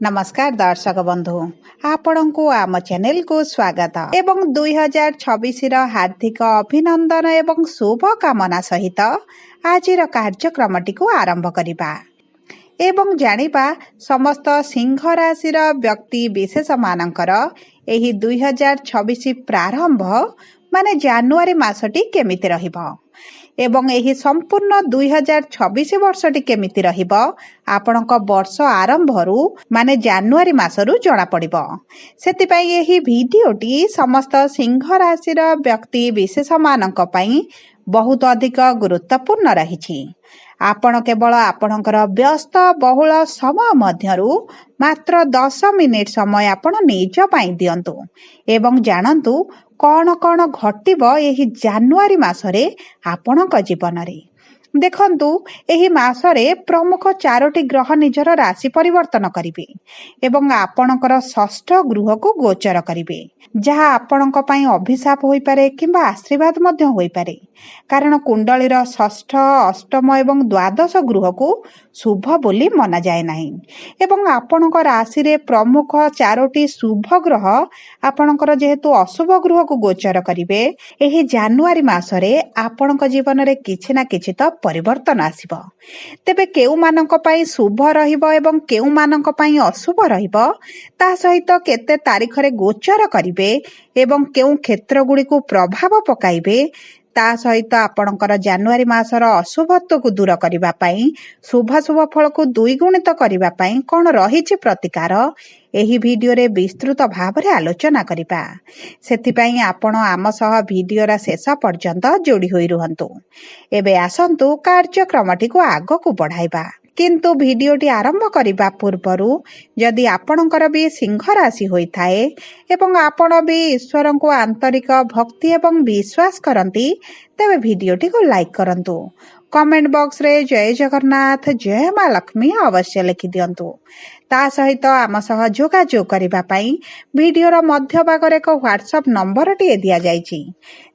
नमस्कार दर्शक बंधु आपण को आम चैनल को स्वागत एवं 2026 हार्दिक अभिनंदन एवं शुभ कामना सहित आज कार्यक्रम टी आरंभ करिबा एवं जानिबा समस्त सिंह राशि व्यक्ति विशेष मानकर एही 2026 प्रारंभ माने जनवरी मासटी केमिति रहिबो एवं एही संपूर्ण 2026 वर्षटी केमिति रहिबो आपणक वर्ष आरंभरू माने जनवरी मासरू जणा पड़िबो। सेतिपई एही भिडियोटी समस्त सिंह राशि व्यक्ति विशेष मानक पई बहुत अधिक गुरुत्वपूर्ण रहिछि। आपण केवल आपणकर व्यस्त बहुल समय मध्यरू मात्र 10 मिनिट समय आपण निज पई दियंतु एवं जानंतु कौन कौन घटिबो एही जनवरी मासरे आपणक जीवन रे। देखंतु एही मासरे प्रमुख 4टी ग्रह निजर राशि परिवर्तन करिवे एवं आपणकर षष्ठ गृह को गोचर करिवे जहा आपणक पई अभिशाप होई पारे किंबा आशीर्वाद मध्य होई पारे कारण कुंडलीर षष्ठ अष्टम एवं द्वादश गृह को शुभ बोली मना जाए नाही एवं आपणक राशि रे प्रमुख 4टी शुभ ग्रह आपणकर जेहेतु अशुभ गृह को गोचर करिवे एही जनवरी मासरे आपणक जीवन रे किछि ना किछि त परिवर्तन आसिबो। तेबे केउ मानक पई शुभ रहिबो एवं केउ मानक पई अशुभ रहिबो ता सहित केते तारीख रे गोचर करिवे एवं केउ क्षेत्र गुडी को प्रभाव पकाइबे ता सहित आपणकर जनवरी मासर अशुभत्व को दूर करिबा पई शुभ फल को द्विगुणित करिबा पई कोन रहिछि प्रतिकार एही भिडियो रे विस्तृत भाव रे आलोचना करिबा। सेतिपई आपण आम सह भिडियो रा शेष पर्यंत जोड़ी होई रुहंतु। एबे आसंतु कार्यक्रमटी को आगो को बढ़ाइबा किंतु भिडियोटी आरंभ करिबा पूर्वरु जदि आपणकर भी सिंह राशि होई थाए एवं आपण भी ईश्वर को आंतरिक भक्ति एवं विश्वास करंती तेबे भिडियोटी को लाइक करंतु। कमेंट बॉक्स रे जय जगन्नाथ जय मां लक्ष्मी अवश्य लिखि दियंतु। ता सहित आम सह जोगाजोग करिबा पई भिडियो रो मध्य भाग रे एक व्हाट्सएप नंबर टी दिया जायछि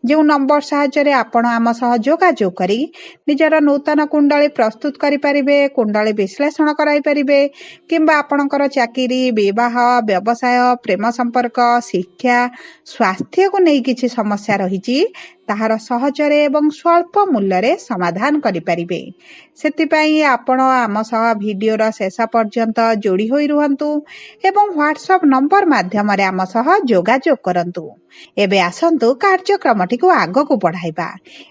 जो नंबर सहायता रे आपण आम सह जोगाजोग करी निजर नूतन कुंडली प्रस्तुत करि परिबे कुंडली विश्लेषण कराई परिबे किंबा आपणकर चाकरी विवाह व्यवसाय प्रेम संपर्क शिक्षा स्वास्थ्य को नै किछि समस्या रहिछि ताहार सहजरे एवं स्वल्प मूल्य रे समाधान करि परिबे। सेतिपई आपण आम सह भिडियो रो शेष पर्यंत जोड़ी होई रुहंतु एवं व्हाट्सएप नंबर माध्यम रे आम सह जोगाजोग करंतु। एबे आसंतु कार्यक्रमटी को आगो को बढ़ाइबा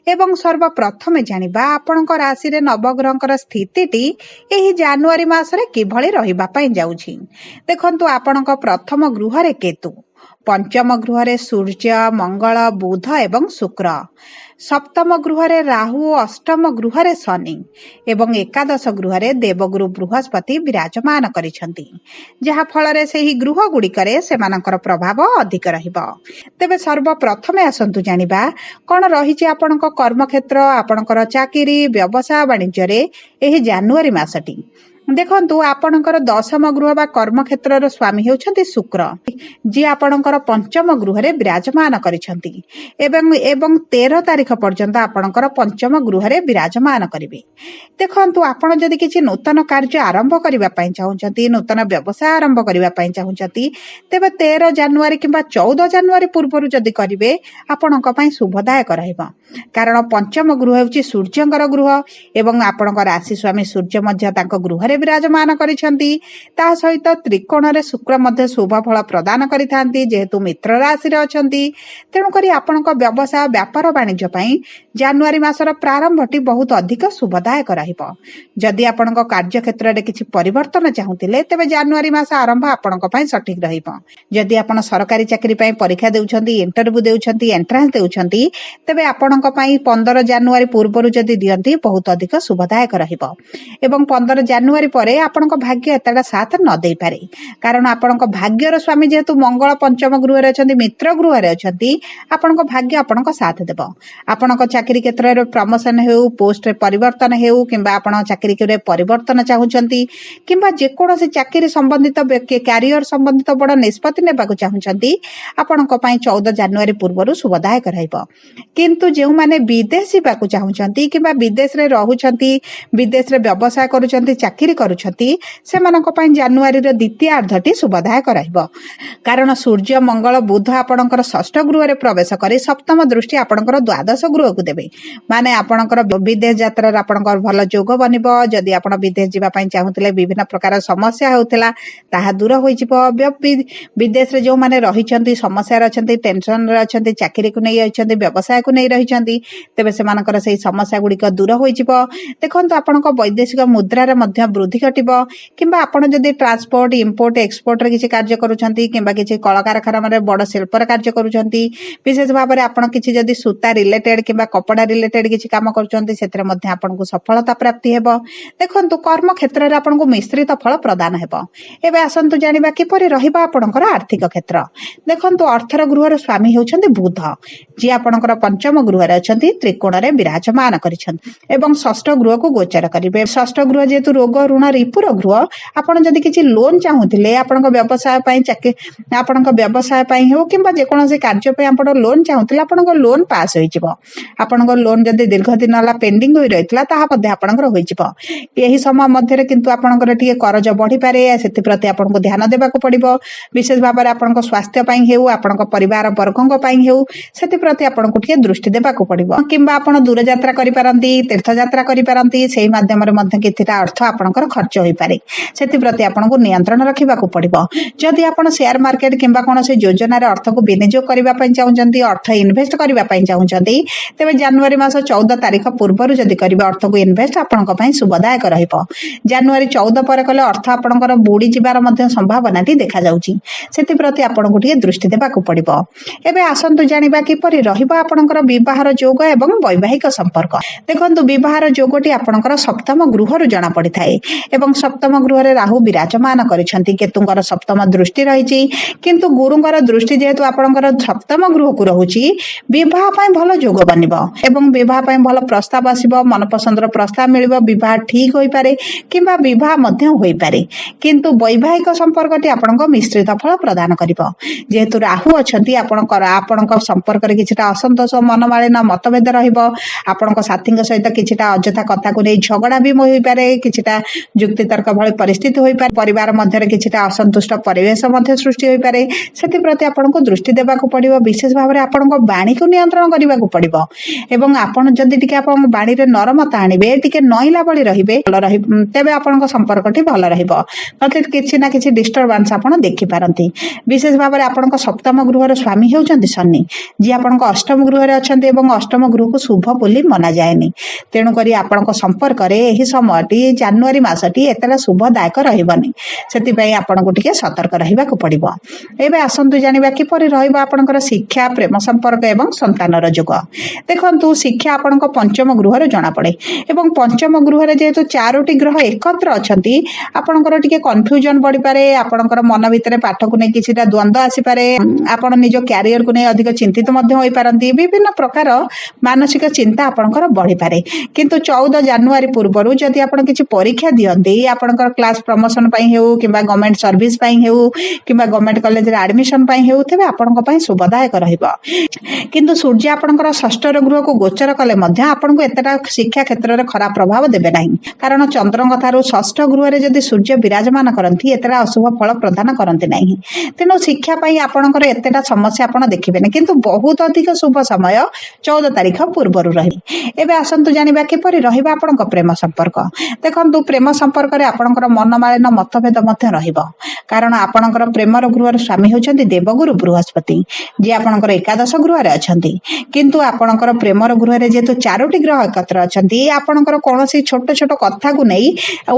एवं सर्वप्रथमे जानिबा आपणक राशि रे नवग्रहकर स्थितिटी एही जनवरी मासरे किभଳି रहिबा पई जाउछि। देखंतु आपणक प्रथम गृह रे केतु पंचम गृह रे सूर्य मंगल बुध एवं शुक्र सप्तम गृह रे राहु अष्टम गृह रे शनि एवं एकादश गृह रे देवगुरु बृहस्पति विराजमान करिसंती जहा फल रे सेही गृह गुडी करे सेमानकर प्रभाव अधिक रहिबो। तेबे सर्वप्रथमे आसंतु जानिबा कोन रहिछि आपणक कर्म क्षेत्र आपणकर चाकरी व्यवसाय वाणिज्य रे एही जनवरी मासटी। देखंतु आपणकर दशम गृह बा कर्म क्षेत्र स्वामी हेउछंती शुक्र जी आपणकर पंचम गृह रे विराजमान करिसंती एवं 13 तारीख पर्यंत आपणकर पंचम गृह रे विराजमान करिवे। देखंतु आपण जदि किछि नूतन कार्य आरंभ करिबा पई चाहुचंती नूतन व्यवसाय आरंभ करिबा पई चाहुचंती तेबे 13 जनवरी किंबा 14 जनवरी पूर्वरु जदि करिवे आपणक पई शुभदायक रहइबो कारण पंचम गृह हेउछि सूर्यंकर गृह एवं आपणकर राशि स्वामी सूर्य मध्य तांको गृह रे विराजमान करिसंती ता सहित त्रिकोण रे शुक्र मध्य शुभ फल प्रदान करिथांती जेहेतु मित्र राशि रे अछंती तेणु करी आपणक व्यवसाय व्यापार वाणिज्य पई जनवरी मासर प्रारंभटी बहुत अधिक शुभदायक रहिबो। जदि आपणक कार्य क्षेत्र रे किछि परिवर्तन चाहुतिले तेबे जनवरी मास आरंभ आपणक पई सठिक रहिबो। जदि आपण सरकारी चाकरी पई परीक्षा देउछंती इंटरव्यू देउछंती एंट्रांस देउछंती तेबे आपणक पई 15 जनवरी पूर्वरु जदि दियंती बहुत अधिक शुभदायक रहिबो एवं 15 जनवरी परे आपणक भाग्य एतडा साथ न देई पारे कारण आपणक भाग्यर स्वामी जेहेतु मंगल पंचम गृह रे अछंती मित्र गृह रे अछंती आपणक भाग्य आपणक साथ देबो। आपणक चाकरी क्षेत्र रे प्रमोशन हेउ पोस्ट रे परिवर्तन हेउ किंबा आपण चाकरी रे परिवर्तन चाहुचंती किंबा जे कोनोसी चाकरी संबंधित कैरियर संबंधित बड़ निष्पत्ति नेबाकू चाहुचंती आपणक पई 14 जनवरी पूर्वरु शुभदायक रहइबो। किंतु जेउ माने विदेश बाकू चाहुचंती किंबा विदेश रे रहुचंती विदेश रे व्यवसाय करूचंती चाकरी ଚାକିରି କରୁଛନ୍ତି ସେମାନଙ୍କ ପାଇଁ ଜାନୁଆରୀର ଦ୍ୱିତୀୟ ଅର୍ଦ୍ଧଟି ଶୁଭଦାୟକ ରହିବ। କାରଣ ସୂର୍ଯ୍ୟ ମଙ୍ଗଳ ବୁଧ ଆପଣଙ୍କର ଷଷ୍ଠ ଗୃହରେ ପ୍ରବେଶ କରି ସପ୍ତମ ଦୃଷ୍ଟି ଆପଣଙ୍କର ଦ୍ୱାଦଶ ଗୃହକୁ ଦେବେ। ମାନେ ଆପଣଙ୍କର ବିଦେଶ ଯାତ୍ରାରେ ଆପଣଙ୍କର ଭଲ ଯୋଗ ବନିବ। ଯଦି ଆପଣ ବିଦେଶ ଯିବା ପାଇଁ ଚାହୁଁଥିଲେ, ବିଭିନ୍ନ ପ୍ରକାର ସମସ୍ୟା ହେଉଥିଲା ତାହା ଦୂର ହୋଇଯିବ। ବିଦେଶରେ ଯେଉଁମାନେ ରହିଛନ୍ତି, ସମସ୍ୟାରେ ଅଛନ୍ତି, ଟେନସନରେ ଅଛନ୍ତି, ଚାକିରିକୁ ନେଇ ଅଛନ୍ତି, ବ୍ୟବସାୟକୁ ନେଇ ରହିଛନ୍ତି, ତେବେ ସେମାନଙ୍କର ସେହି ସମସ୍ୟା ଗୁଡ଼ିକ ଦୂର ହୋଇଯିବ। ଦେଖନ୍ତୁ, ଆପଣଙ୍କ ବୈଦେଶିକ ମୁଦ୍ରାରେ ମଧ୍ୟ ବୃଦ୍ଧି ଘଟିବ। କିମ୍ବା ଆପଣ ଯଦି ଟ୍ରାନ୍ସପୋର୍ଟ, ଇମ୍ପୋର୍ଟ, ଏକ୍ସପୋର୍ଟରେ କିଛି କାର୍ଯ୍ୟ କରୁଛନ୍ତି କିମ୍ବା କିଛି କଳକାରଖାନାରେ ବଡ଼ ଶିଳ୍ପର କାର୍ଯ୍ୟ କରୁଛନ୍ତି, ବିଶେଷ ଭାବରେ ଆପଣ କିଛି ଯଦି ସୂତା ରିଲେଟେଡ୍ କିମ୍ବା କପଡ଼ା ରିଲେଟେଡ୍ କିଛି କାମ କରୁଛନ୍ତି, ସେଥିରେ ମଧ୍ୟ ଆପଣଙ୍କୁ ସଫଳତା ପ୍ରାପ୍ତି ହେବ। ଦେଖନ୍ତୁ, କର୍ମ କ୍ଷେତ୍ରରେ ଆପଣଙ୍କୁ ମିଶ୍ରିତ ଫଳ ପ୍ରଦାନ ହେବ। ଏବେ ଆସନ୍ତୁ ଜାଣିବା କିପରି ରହିବ ଆପଣଙ୍କର ଆର୍ଥିକ କ୍ଷେତ୍ର। ଦେଖନ୍ତୁ, ଅର୍ଥର ଗୃହର ସ୍ୱାମୀ ହେଉଛନ୍ତି ବୁଧ, ଯିଏ ଆପଣଙ୍କର ପଞ୍ଚମ ଗୃହରେ ଅଛନ୍ତି, ତ୍ରିକୋଣରେ ବିରାଜମାନ କରିଛନ୍ତି ଏବଂ ଷଷ୍ଠ ଗୃହକୁ ଗୋଚର କରିବେ। ଷଷ୍ଠ ଗୃହ ଯେହେତୁ ରୋଗ, ଋଣ, ରିପୁର ଗୃହ, ଆପଣ ଯଦି କିଛି ଲୋନ୍ ଚାହୁଁଥିଲେ ଆପଣଙ୍କ ବ୍ୟବସାୟ ପାଇଁ ହେଉ କିମ୍ବା ଯେକୌଣସି କାର୍ଯ୍ୟ ପାଇଁ ଆପଣ ଲୋନ୍ ଚାହୁଁଥିଲେ, ଆପଣଙ୍କ ଲୋନ୍ ପାସ୍ ହୋଇଯିବ। ଆପଣଙ୍କ ଲୋନ୍ ଯଦି ଦୀର୍ଘ ଦିନ ହେଲା ପେଣ୍ଡିଂ ହୋଇ ରହିଥିଲା, ତାହା ମଧ୍ୟ ଆପଣଙ୍କର ହୋଇଯିବ। ଏହି ସମୟ ମଧ୍ୟରେ କିନ୍ତୁ ଆପଣଙ୍କର ଟିକେ କରଜ ବଢ଼ିପାରେ, ସେଥିପ୍ରତି ଆପଣଙ୍କୁ ଧ୍ୟାନ ଦେବାକୁ ପଡ଼ିବ। ବିଶେଷ ଭାବରେ ଆପଣଙ୍କ ସ୍ୱାସ୍ଥ୍ୟ ପାଇଁ ହେଉ, ଆପଣଙ୍କ ପରିବାର ବର୍ଗଙ୍କ ପାଇଁ ହେଉ, ସେଥିପ୍ରତି ଆପଣଙ୍କୁ ଟିକେ ଦୃଷ୍ଟି ଦେବାକୁ ପଡ଼ିବ। କିମ୍ବା ଆପଣ ଦୂରଯାତ୍ରା କରିପାରନ୍ତି, ତୀର୍ଥଯାତ୍ରା କରିପାରନ୍ତି, ସେହି ମାଧ୍ୟମରେ ମଧ୍ୟ କିଛିଟା ଅର୍ଥ ଆପଣଙ୍କର ଖର୍ଚ୍ଚ ହୋଇପାରେ। ସେଥିପ୍ରତି ଆପଣଙ୍କୁ ନିୟନ୍ତ୍ରଣ ରଖିବାକୁ ପଡ଼ିବ। ଯଦି ଆପଣ ସେୟାର ମାର୍କେଟ କିମ୍ବା କୌଣସି ଯୋଜନାରେ ଅର୍ଥକୁ ବିନିଯୋଗ କରିବା ପାଇଁ ଚାହୁଁଛନ୍ତି, ଅର୍ଥ ଇନଭେଷ୍ଟ କରିବା ପାଇଁ ଚାହୁଁଛନ୍ତି, ତେବେ ଜାନୁଆରୀ ମାସ 14 ତାରିଖ ପୂର୍ବରୁ ଯଦି କରିବେ ଅର୍ଥକୁ ଇନଭେଷ୍ଟ, ଆପଣଙ୍କ ପାଇଁ ଶୁଭଦାୟକ ରହିବ। ଜାନୁଆରୀ 14 ପରେ କଲେ ଅର୍ଥ ଆପଣଙ୍କର ବୁଡ଼ିଯିବାର ମଧ୍ୟ ସମ୍ଭାବନାଟି ଦେଖାଯାଉଛି। ସେଥିପ୍ରତି ଆପଣଙ୍କୁ ଟିକେ ଦୃଷ୍ଟି ଦେବାକୁ ପଡ଼ିବ। ଏବେ ଆସନ୍ତୁ ଜାଣିବା କିପରି ରହିବ ଆପଣଙ୍କର ବିବାହର ଯୋଗ ଏବଂ ବୈବାହିକ ସମ୍ପର୍କ। ଦେଖନ୍ତୁ, ବିବାହର ଯୋଗଟି ଆପଣଙ୍କର ସପ୍ତମ ଗୃହରୁ ଜଣାପଡ଼ିଥାଏ ଏବଂ ସପ୍ତମ ଗୃହରେ ରାହୁ ବିରାଜମାନ କରିଛନ୍ତି। କେତୁଙ୍କର ସପ୍ତମ ଦୃଷ୍ଟି ରହିଛି, କିନ୍ତୁ ଗୁରୁଙ୍କର ଦୃଷ୍ଟି ଯେହେତୁ ଆପଣଙ୍କର ସପ୍ତମ ଗୃହକୁ ରହୁଛି, ବିବାହ ପାଇଁ ଭଲ ଯୋଗ ବନିବ ଏବଂ ବିବାହ ପାଇଁ ଭଲ ପ୍ରସ୍ତାବ ଆସିବ। ମନପସନ୍ଦର ପ୍ରସ୍ତାବ ମିଳିବ, ବିବାହ ଠିକ୍ ହୋଇପାରେ କିମ୍ବା ବିବାହ ମଧ୍ୟ ହୋଇପାରେ। କିନ୍ତୁ ବୈବାହିକ ସମ୍ପର୍କଟି ଆପଣଙ୍କ ମିଶ୍ରିତ ଫଳ ପ୍ରଦାନ କରିବ। ଯେହେତୁ ରାହୁ ଅଛନ୍ତି, ଆପଣଙ୍କ ସମ୍ପର୍କରେ କିଛିଟା ଅସନ୍ତୋଷ, ମନମାଳିନ, ମତଭେଦ ରହିବ। ଆପଣଙ୍କ ସାଥୀଙ୍କ ସହିତ କିଛିଟା ଅଯଥା କଥାକୁ ନେଇ ଝଗଡ଼ା ବି ହୋଇପାରେ, କିଛିଟା ଯୁକ୍ତିତର୍କ ଭଳି ପରିସ୍ଥିତି ହୋଇପାରେ। ପରିବାର ମଧ୍ୟରେ କିଛିଟା ଅସନ୍ତୁଷ୍ଟ ପରିବେଶ ମଧ୍ୟ ସୃଷ୍ଟି ହୋଇପାରେ। ସେଥିପ୍ରତି ଆପଣଙ୍କୁ ଦୃଷ୍ଟି ଦେବାକୁ ପଡ଼ିବ। ବିଶେଷ ଭାବରେ ଆପଣଙ୍କ ବାଣୀକୁ ନିୟନ୍ତ୍ରଣ କରିବାକୁ ପଡ଼ିବ ଏବଂ ଆପଣ ଯଦି ଟିକେ ଆପଣଙ୍କ ବାଣୀରେ ନରମତା ଆଣିବେ, ଟିକେ ନଇଲା ଭଳି ରହିବେ, ତେବେ ଆପଣଙ୍କ ସମ୍ପର୍କଟି ଭଲ ରହିବ। ନଚେତ୍ କିଛି ନା କିଛି ଡିଷ୍ଟର୍ବାନ୍ସ ଆପଣ ଦେଖିପାରନ୍ତି। ବିଶେଷ ଭାବରେ ଆପଣଙ୍କ ସପ୍ତମ ଗୃହର ସ୍ୱାମୀ ହେଉଛନ୍ତି ଶନି, ଯିଏ ଆପଣଙ୍କ ଅଷ୍ଟମ ଗୃହରେ ଅଛନ୍ତି ଏବଂ ଅଷ୍ଟମ ଗୃହକୁ ଶୁଭ ବୋଲି ମନାଯାଏନି। ତେଣୁକରି ଆପଣଙ୍କ ସମ୍ପର୍କରେ ଏହି ସମୟଟି, ଜାନୁଆରୀ ମାସଟି ଏତେଟା ଶୁଭଦାୟକ ରହିବନି। ସେଥିପାଇଁ ଆପଣଙ୍କୁ ଟିକେ ସତର୍କ ରହିବାକୁ ପଡ଼ିବ। ଏବେ ଆସନ୍ତୁ ଜାଣିବା କିପରି ରହିବ ଆପଣଙ୍କର ଶିକ୍ଷା, ପ୍ରେମ ସମ୍ପର୍କ ଏବଂ ସନ୍ତାନର ଯୋଗ। ଦେଖନ୍ତୁ, ଶିକ୍ଷା ଆପଣଙ୍କ ପଞ୍ଚମ ଗୃହରେ ଜଣାପଡ଼େ ଏବଂ ପଞ୍ଚମ ଗୃହରେ ଯେହେତୁ 4ଟି ଗ୍ରହ ଏକତ୍ର ଅଛନ୍ତି, ଆପଣଙ୍କର ଟିକେ କନଫ୍ୟୁଜନ ବଢ଼ିପାରେ। ଆପଣଙ୍କର ମନ ଭିତରେ ପାଠକୁ ନେଇ କିଛିଟା ଦ୍ୱନ୍ଦ୍ୱ ଆସିପାରେ। ଆପଣ ନିଜ କ୍ୟାରିୟରକୁ ନେଇ ଅଧିକ ଚିନ୍ତିତ ମଧ୍ୟ ହୋଇପାରନ୍ତି। ବିଭିନ୍ନ ପ୍ରକାର ମାନସିକ ଚିନ୍ତା ଆପଣଙ୍କର ବଢ଼ିପାରେ। କିନ୍ତୁ 14 ଜାନୁଆରୀ ପୂର୍ବରୁ ଯଦି ଆପଣ କିଛି ପରୀକ୍ଷା ଦିଅନ୍ତି, ଆପଣଙ୍କର କ୍ଲାସ୍ ପ୍ରମୋସନ ପାଇଁ ହେଉ କିମ୍ବା ଗଭର୍ଣ୍ଣମେଣ୍ଟ ସର୍ଭିସ ପାଇଁ ହେଉ କିମ୍ବା ଗଭର୍ଣ୍ଣମେଣ୍ଟ କଲେଜରେ ଆଡମିସନ ପାଇଁ ହେଉ, ତେବେ ଆପଣଙ୍କ ପାଇଁ ଶୁଭଦାୟକ ରହିବ। କିନ୍ତୁ ସୂର୍ଯ୍ୟ ଆପଣଙ୍କର ଷଷ୍ଠର ଗୃହକୁ ଗୋଚର କଲେ ମଧ୍ୟ ଆପଣଙ୍କୁ ଏତେଟା ଶିକ୍ଷା କ୍ଷେତ୍ରରେ ଖରାପ ପ୍ରଭାବ ଦେବେ ନାହିଁ। କାରଣ ଚନ୍ଦ୍ରଙ୍କ ଠାରୁ ଷଷ୍ଠ ଗୃହରେ ଯଦି ସୂର୍ଯ୍ୟ ବିରାଜମାନ କରନ୍ତି, ଏତେଟା ଅଶୁଭ ଫଳ ପ୍ରଦାନ କରନ୍ତି ନାହିଁ। ତେଣୁ ଶିକ୍ଷା ପାଇଁ ଆପଣଙ୍କର ଏତେଟା ସମସ୍ୟା ଆପଣ ଦେଖିବେନି। କିନ୍ତୁ ବହୁତ ଅଧିକ ଶୁଭ ସମୟ 14 ତାରିଖ ପୂର୍ବରୁ ରହିବ। ଏବେ ଆସନ୍ତୁ ଜାଣିବା କିପରି ରହିବ ଆପଣଙ୍କ ପ୍ରେମ ସମ୍ପର୍କ। ଦେଖନ୍ତୁ, ପ୍ରେମ ସମ୍ପର୍କରେ ଆପଣଙ୍କର ମନମାଳିନ, ମତଭେଦ ମଧ୍ୟ ରହିବ। କାରଣ ଆପଣଙ୍କର ପ୍ରେମର ଗୃହର ସ୍ୱାମୀ ହେଉଛନ୍ତି ଦେବଗୁରୁ ବୃହସ୍ପତି, ଯିଏ ଆପଣଙ୍କର ଏକାଦଶ ଗୃହରେ ଅଛନ୍ତି। କିନ୍ତୁ ଆପଣଙ୍କର ପ୍ରେମର ଗୃହରେ ଯେହେତୁ 4ଟି ଗ୍ରହ ଏକତ୍ର ଅଛନ୍ତି, ଆପଣଙ୍କର କୌଣସି ଛୋଟ ଛୋଟ କଥାକୁ ନେଇ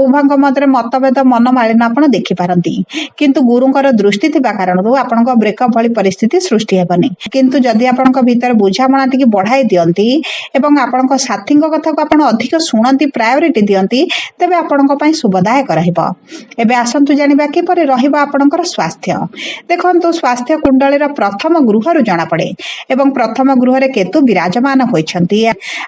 ଉଭୟଙ୍କ ମଧ୍ୟରେ ମତଭେଦ, ମନମାଳିନ ଆପଣ ଦେଖିପାରନ୍ତି। କିନ୍ତୁ ଗୁରୁଙ୍କର ଦୃଷ୍ଟି ଥିବା କାରଣରୁ ଆପଣଙ୍କ ବ୍ରେକଅପ୍ ଭଳି ପରିସ୍ଥିତି ସୃଷ୍ଟି ହେବନି। କିନ୍ତୁ ଯଦି ଆପଣଙ୍କ ଭିତରେ ବୁଝାମଣା ଟିକେ ବଢ଼ାଇ ଦିଅନ୍ତି ଏବଂ ଆପଣଙ୍କ ସାଥୀଙ୍କ କଥାକୁ ଆପଣ ଅଧିକ ଶୁଣନ୍ତି, ପ୍ରାୟୋରିଟି ଦିଅନ୍ତି, ତେବେ ଆପଣଙ୍କ ପାଇଁ ଶୁଭଦାୟକ ରହିବ। ଏବେ ଆସନ୍ତୁ ଜାଣିବା କିପରି ରହିବ ଆପଣଙ୍କର ସ୍ୱାସ୍ଥ୍ୟ। ଦେଖନ୍ତୁ, ସ୍ୱାସ୍ଥ୍ୟ କୁଣ୍ଡଳୀର ପ୍ରଥମ ଗୃହରୁ ଜଣାପଡ଼େ ଏବଂ ପ୍ରଥମ ଗୃହରେ କେତୁ ବିରାଜମାନ ହୋଇଛନ୍ତି।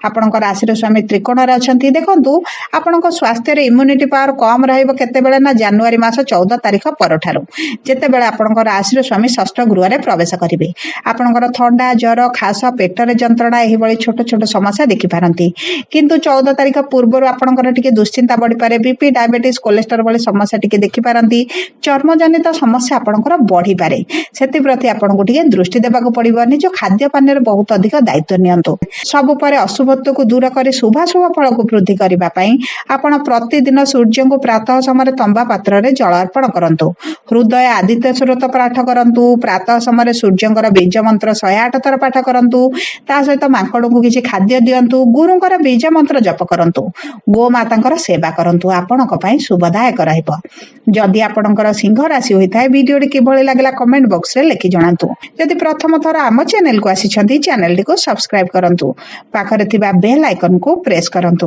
ଆପଣଙ୍କ ରାଶିର ସ୍ୱାମୀ ତ୍ରିକୋଣରେ ଅଛନ୍ତି। ଦେଖନ୍ତୁ, ଆପଣଙ୍କ ସ୍ୱାସ୍ଥ୍ୟରେ ଇମ୍ୟୁନିଟି ପାୱାର କମ୍ ରହିବ କେତେବେଳେ ନା ଜାନୁଆରୀ ମାସ 14 ତାରିଖ ପରଠାରୁ, ଯେତେବେଳେ ଆପଣଙ୍କ ରାଶିର ସ୍ୱାମୀ ଷଷ୍ଠ ଗୃହରେ ପ୍ରବେଶ କରିବେ। ଆପଣଙ୍କର ଥଣ୍ଡା, ଜ୍ୱର, ଖାସ, ପେଟରେ ଯନ୍ତ୍ରଣା, ଏହିଭଳି ଛୋଟ ଛୋଟ ସମସ୍ୟା ଦେଖିପାରନ୍ତି। କିନ୍ତୁ 14 ତାରିଖ ପୂର୍ବରୁ ଆପଣଙ୍କର ଟିକେ ଦୁଶ୍ଚିନ୍ତା ବଢ଼ିପାରେ, ପାରେ बीपी डायबिटीज कोलेस्ट्रोल भली समस्या टिके देखि पारंती चर्म जनित समस्या आपणकर बढ़ी पारे सेति प्रति आपनको टिके दृष्टि देबाक पड़िबो निज खाद्य पानी रे बहुत अधिक दायित्व नियंतु सब परे अशुभत्व को दूर करे शुभाशुभ फल को वृद्धि करबा पई आपण प्रतिदिन सूर्य को प्रातः समय तंबा पात्र रे जल अर्पण करंतु हृदय आदित्य स्रोत पाठ करंतु प्रातः समय सूर्यंकर बीज मंत्र 108 थर पाठ करंतु ता सहित मांकड़ को किछि खाद्य दियंतु गुरुंकर बीज मंत्र जप करंतु गो मातांकर सेवा करंतु आपणक पई शुभदायक रहइबो जदि आपणकर सिंह राशि होइथाय वीडियो टी किभଳି लागला कमेंट बॉक्स रे लिखि जणांतु जदि प्रथम थर आम चैनल को आसी छथि चैनल टी को सब्सक्राइब करंतु पाखरे थिबा बेल आइकन को प्रेस करंतु।